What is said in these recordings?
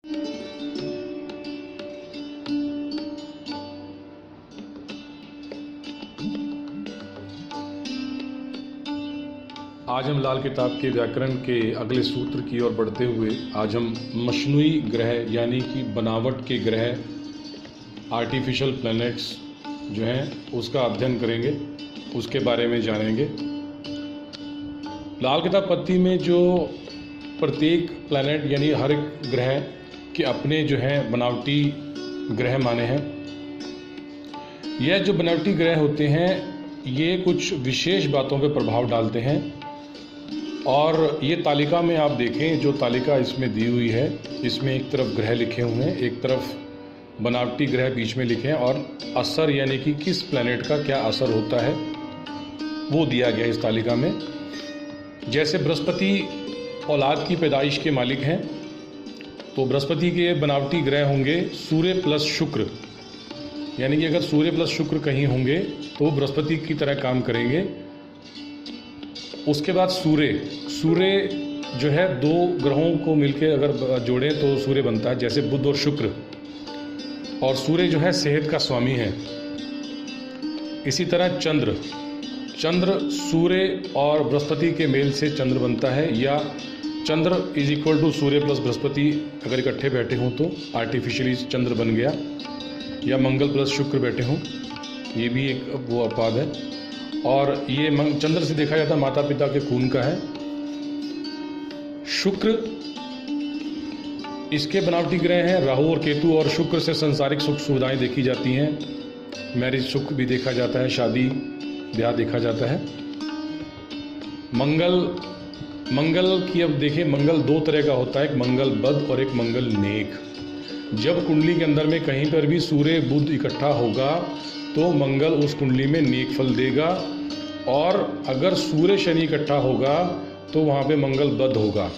आज हम लाल किताब के व्याकरण के अगले सूत्र की ओर बढ़ते हुए आज हम मशनूई ग्रह यानी कि बनावट के ग्रह आर्टिफिशियल प्लैनेट्स जो हैं उसका अध्ययन करेंगे, उसके बारे में जानेंगे। लाल किताब पत्ती में जो प्रत्येक प्लैनेट यानी हर एक ग्रह के अपने जो हैं बनावटी ग्रह माने हैं। यह जो बनावटी ग्रह होते हैं ये कुछ विशेष बातों पर प्रभाव डालते हैं और ये तालिका में आप देखें, जो तालिका इसमें दी हुई है इसमें एक तरफ ग्रह लिखे हुए हैं, एक तरफ बनावटी ग्रह बीच में लिखे हैं और असर यानी कि किस प्लैनेट का क्या असर होता है वो दिया गया इस तालिका में। जैसे बृहस्पति औलाद की पैदाइश के मालिक हैं, तो बृहस्पति के बनावटी ग्रह होंगे सूर्य प्लस शुक्र, यानी कि अगर सूर्य प्लस शुक्र कहीं होंगे तो बृहस्पति की तरह काम करेंगे। उसके बाद सूर्य जो है दो ग्रहों को मिलकर अगर जोड़ें तो सूर्य बनता है, जैसे बुध और शुक्र, और सूर्य जो है सेहत का स्वामी है। इसी तरह चंद्र सूर्य और बृहस्पति के मेल से चंद्र बनता है, या Chandra is equal to Surya plus Brihaspati अगर इकट्ठे बैठे हों तो आर्टिफिशियली चंद्र बन गया, या मंगल प्लस शुक्र बैठे हों, ये भी एक वो अपवाद है। और ये चंद्र से देखा जाता है माता पिता के खून का है। शुक्र इसके बनावटी ग्रह हैं राहु और केतु, और शुक्र से संसारिक सुख सुविधाएं देखी जाती हैं, मैरिज सुख भी देखा जाता है, शादी ब्याह देखा जाता है। मंगल की अब देखिए, मंगल दो तरह का होता है, एक मंगल बद और एक मंगल नेक। जब कुंडली के अंदर में कहीं पर भी सूर्य बुध इकट्ठा होगा तो मंगल उस कुंडली में नेक फल देगा, और अगर सूर्य शनि इकट्ठा होगा तो वहाँ पे मंगल बद होगा।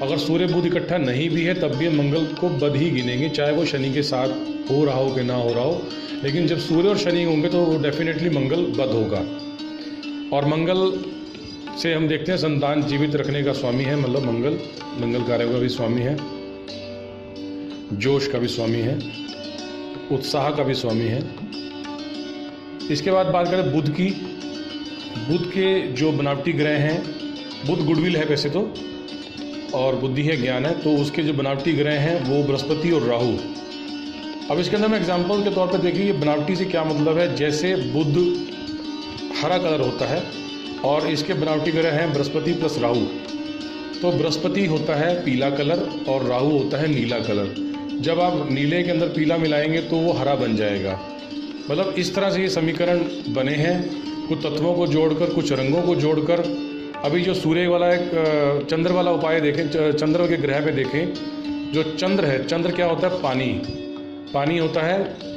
अगर सूर्य बुध इकट्ठा नहीं भी है तब भी मंगल को बद ही गिनेंगे, चाहे वो शनि के साथ हो रहा हो कि ना हो रहा हो, लेकिन जब सूर्य और शनि होंगे तो डेफिनेटली मंगल बद होगा। और मंगल से हम देखते हैं संतान जीवित रखने का स्वामी है, मतलब मंगल कार्यों का भी स्वामी है, जोश का भी स्वामी है, उत्साह का भी स्वामी है। इसके बाद बात करें बुध की। बुध के जो बनावटी ग्रह हैं, बुध गुडविल है वैसे तो, और बुद्धि है, ज्ञान है, तो उसके जो बनावटी ग्रह हैं वो बृहस्पति और राहु। अब इसके अंदर मैं एग्जाम्पल के तौर पर देखिए बनावटी से क्या मतलब है। जैसे बुध हरा कलर होता है और इसके बनावटी ग्रह हैं बृहस्पति प्लस राहु, तो बृहस्पति होता है पीला कलर और राहु होता है नीला कलर। जब आप नीले के अंदर पीला मिलाएंगे तो वो हरा बन जाएगा। मतलब इस तरह से ये समीकरण बने हैं, कुछ तत्वों को जोड़कर, कुछ रंगों को जोड़कर। अभी जो सूर्य वाला एक चंद्र वाला उपाय देखें, चंद्र के ग्रह पे देखें, जो चंद्र है, चंद्र क्या होता है, पानी होता है।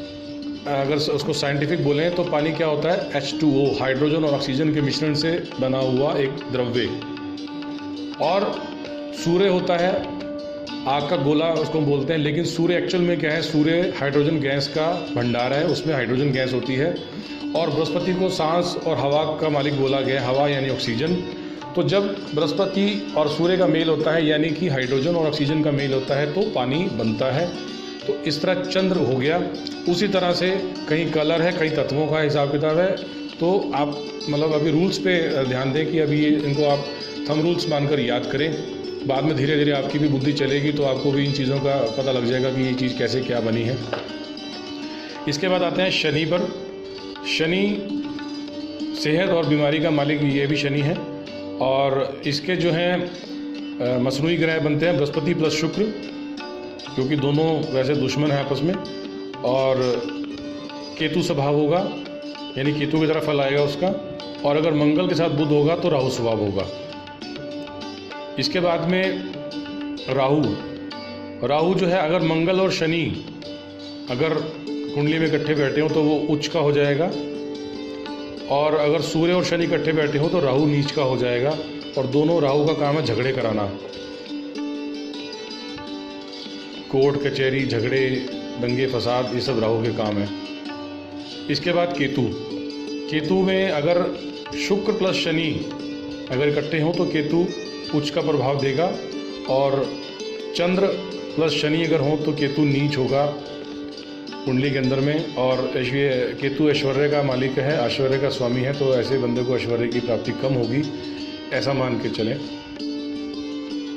अगर उसको साइंटिफिक बोलें तो पानी क्या होता है, H2O, हाइड्रोजन और ऑक्सीजन के मिश्रण से बना हुआ एक द्रव्य। और सूर्य होता है आग का गोला, उसको बोलते हैं, लेकिन सूर्य एक्चुअल में क्या है, सूर्य हाइड्रोजन गैस का भंडार है, उसमें हाइड्रोजन गैस होती है। और बृहस्पति को सांस और हवा का मालिक बोला गया, हवा यानी ऑक्सीजन। तो जब बृहस्पति और सूर्य का मेल होता है यानी कि हाइड्रोजन और ऑक्सीजन का मेल होता है तो पानी बनता है। तो इस तरह चंद्र हो गया। उसी तरह से कहीं कलर है, कहीं तत्वों का हिसाब किताब है। तो आप मतलब अभी रूल्स पे ध्यान दें कि अभी इनको आप थंब रूल्स मानकर याद करें। बाद में धीरे धीरे आपकी भी बुद्धि चलेगी तो आपको भी इन चीज़ों का पता लग जाएगा कि ये चीज़ कैसे क्या बनी है। इसके बाद आते हैं शनि पर। शनि सेहत और बीमारी का मालिक, ये भी शनि है। और इसके जो हैं मसनूई ग्रह बनते हैं बृहस्पति प्लस शुक्र, क्योंकि दोनों वैसे दुश्मन हैं आपस में। और केतु स्वभाव होगा, यानी केतु की तरह फल आएगा उसका। और अगर मंगल के साथ बुध होगा तो राहु स्वभाव होगा। इसके बाद में राहु जो है, अगर मंगल और शनि अगर कुंडली में इकट्ठे बैठे हो तो वो उच्च का हो जाएगा, और अगर सूर्य और शनि इकट्ठे बैठे हो तो राहु नीच का हो जाएगा। और दोनों राहु का काम है झगड़े कराना, कोर्ट कचहरी, झगड़े, दंगे फसाद, ये सब राहु के काम है। इसके बाद केतु में अगर शुक्र प्लस शनि अगर इकट्ठे हों तो केतु उच्च का प्रभाव देगा। और चंद्र प्लस शनि अगर हो तो केतु नीच होगा कुंडली के अंदर में, और केतु ऐश्वर्य का मालिक है, ऐश्वर्य का स्वामी है, तो ऐसे बंदे को ऐश्वर्य की प्राप्ति कम होगी, ऐसा मान के चलें।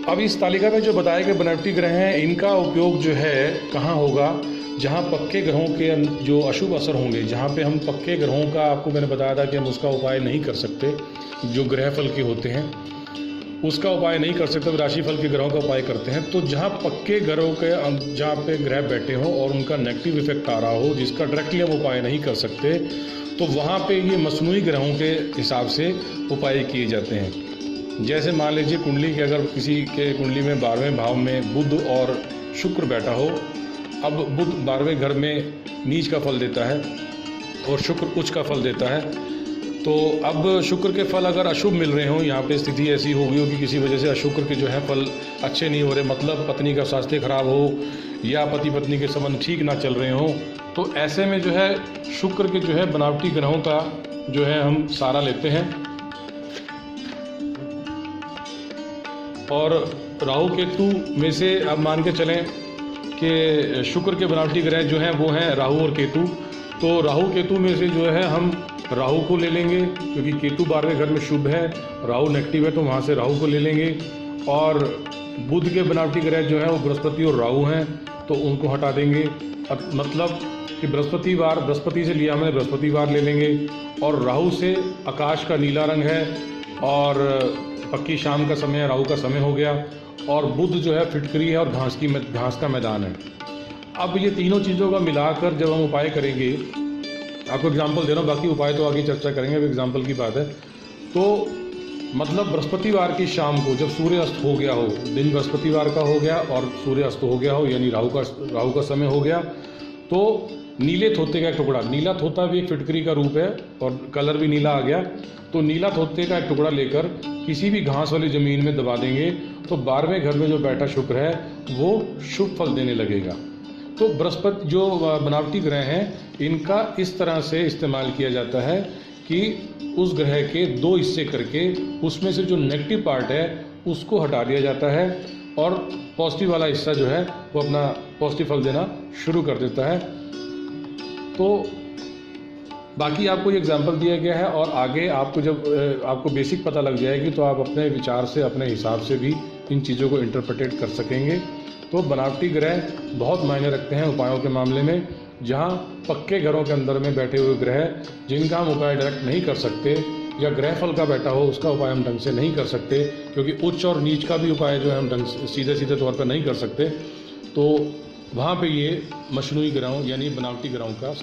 अब इस तालिका में जो बताए गए बनावटी ग्रह हैं, इनका उपयोग जो है कहाँ होगा, जहाँ पक्के ग्रहों के जो अशुभ असर होंगे, जहाँ पे हम पक्के ग्रहों का, आपको मैंने बताया था कि हम उसका उपाय नहीं कर सकते, जो ग्रह फल के होते हैं उसका उपाय नहीं कर सकते, राशि फल के ग्रहों का उपाय करते हैं। तो जहाँ पक्के ग्रहों के, जहाँ पे ग्रह बैठे हों और उनका नेगेटिव इफेक्ट आ रहा हो, जिसका डायरेक्टली हम उपाय नहीं कर सकते, तो वहाँ पे ये मसनूई ग्रहों के हिसाब से उपाय किए जाते हैं। जैसे मान लीजिए कुंडली के, अगर किसी के कुंडली में 12वें भाव में बुध और शुक्र बैठा हो, अब बुध 12वें घर में नीच का फल देता है और शुक्र उच्च का फल देता है। तो अब शुक्र के फल अगर अशुभ मिल रहे हों, यहाँ पे स्थिति ऐसी हो गई हो कि किसी वजह से अशुक्र के जो है फल अच्छे नहीं हो रहे, मतलब पत्नी का स्वास्थ्य खराब हो या पति पत्नी के संबंध ठीक ना चल रहे हों, तो ऐसे में जो है शुक्र के जो है बनावटी ग्रहों का जो है हम सहारा लेते हैं। और राहु केतु में से अब मान के चलें कि शुक्र के बनावटी ग्रह जो हैं वो हैं राहु और केतु। तो राहु केतु में से जो है हम राहु को ले लेंगे, क्योंकि केतु 12वें घर में शुभ है, राहु नेगेटिव है, तो वहाँ से राहु को ले लेंगे। और बुध के बनावटी ग्रह जो है वो बृहस्पति और राहु हैं, तो उनको हटा देंगे। अब मतलब कि बृहस्पति से लिया हमने, बृहस्पतिवार ले लेंगे। और राहु से आकाश का नीला रंग है और पक्की शाम का समय, राहु का समय हो गया। और बुध जो है फिटकरी है और घास का मैदान है। अब ये तीनों चीज़ों का मिलाकर जब हम उपाय करेंगे, आपको एग्जांपल दे रहा हूँ, बाकी उपाय तो आगे चर्चा करेंगे, अब एग्जांपल की बात है। तो मतलब बृहस्पतिवार की शाम को जब सूर्य अस्त हो गया हो, दिन बृहस्पतिवार का हो गया और सूर्य अस्त हो गया हो, यानी राहु का समय हो गया, तो नीले थोते का एक टुकड़ा, नीला थोता भी एक फिटकरी का रूप है और कलर भी नीला आ गया, तो नीला थोते का एक टुकड़ा लेकर किसी भी घास वाली ज़मीन में दबा देंगे, तो 12वें घर में जो बैठा शुक्र है वो शुभ फल देने लगेगा। तो बृहस्पति जो बनावटी ग्रह हैं, इनका इस तरह से इस्तेमाल किया जाता है कि उस ग्रह के 2 हिस्से करके उसमें से जो नेगेटिव पार्ट है उसको हटा दिया जाता है और पॉजिटिव वाला हिस्सा जो है वो अपना पॉजिटिव फल देना शुरू कर देता है। तो बाकी आपको ये एग्जांपल दिया गया है, और आगे आपको जब आपको बेसिक पता लग जाएगी तो आप अपने विचार से, अपने हिसाब से भी इन चीज़ों को इंटरप्रेटेट कर सकेंगे। तो बनावटी ग्रह बहुत मायने रखते हैं उपायों के मामले में। जहाँ पक्के घरों के अंदर में बैठे हुए ग्रह, जिनका हम उपाय डायरेक्ट नहीं कर सकते, या ग्रह फल का बैठा हो उसका उपाय हम ढंग से नहीं कर सकते, क्योंकि उच्च और नीच का भी उपाय जो है हम ढंग से सीधे तौर पर नहीं कर सकते, तो वहाँ पे ये मशनूई ग्रहों यानी बनावटी ग्रहों का